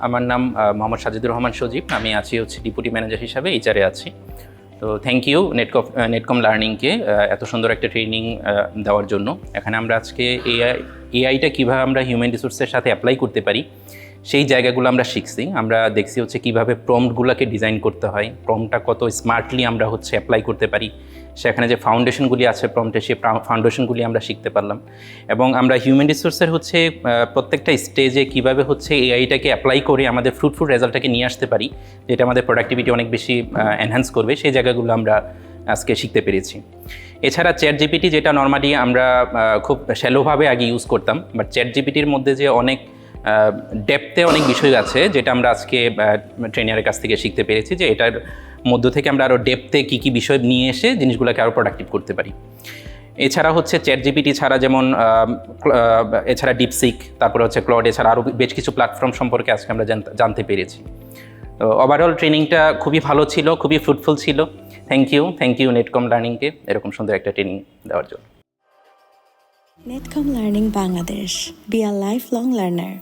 আমার নাম মোহাম্মদ সাজিদুর রহমান সজীব। আমি আছি ডেপুটি ম্যানেজার হিসাবে এইচআরে আছি। তো থ্যাংক ইউ নেটকম লার্নিংকে এত সুন্দর একটা ট্রেনিং দেওয়ার জন্য। এখানে আমরা আজকে এআইটা কীভাবে আমরা হিউম্যান রিসোর্সের সাথে অ্যাপ্লাই করতে পারি সেই জায়গাগুলো আমরা শিখছি। আমরা দেখছি কীভাবে প্রম্পটগুলোকে ডিজাইন করতে হয়, প্রম্পটটা কত স্মার্টলি আমরা অ্যাপ্লাই করতে পারি, সেখানে যে ফাউন্ডেশনগুলি আছে প্রম্পটে সেই ফাউন্ডেশনগুলি আমরা শিখতে পারলাম। এবং আমরা হিউম্যান রিসোর্সের প্রত্যেকটা স্টেজে কীভাবে এআইটাকে অ্যাপ্লাই করে আমাদের ফ্রুটফুল রেজাল্টটাকে নিয়ে আসতে পারি, যেটা আমাদের প্রোডাক্টিভিটি অনেক বেশি এনহ্যান্স করবে, সেই জায়গাগুলো আমরা আজকে শিখতে পেরেছি। এছাড়া চ্যাট জিপিটি, যেটা নর্মালি আমরা খুব শ্যালোভাবে আগে ইউজ করতাম, বাট চ্যাট জিপিটির মধ্যে যে অনেক ডেপথে অনেক বিষয় আছে যেটা আমরা আজকে ট্রেনারের কাছ থেকে শিখতে পেরেছি, যে এটার মধ্য থেকে আমরা আরও ডেপথে কী কী বিষয় নিয়ে এসে জিনিসগুলোকে আরও প্রোডাক্টিভ করতে পারি। এছাড়া চ্যাট জিপিটি ছাড়া যেমন এছাড়া ডিপসিক, তারপরে ক্লড, এছাড়া আরও বেশ কিছু প্ল্যাটফর্ম সম্পর্কে আজকে আমরা জানতে পেরেছি। তো ওভারঅল ট্রেনিংটা খুবই ভালো ছিল, খুবই ফ্রুটফুল ছিল। থ্যাংক ইউ নেটকম লার্নিংকে এরকম সুন্দর একটা ট্রেনিং দেওয়ার জন্য। Netcom Learning Bangladesh. Be a lifelong learner.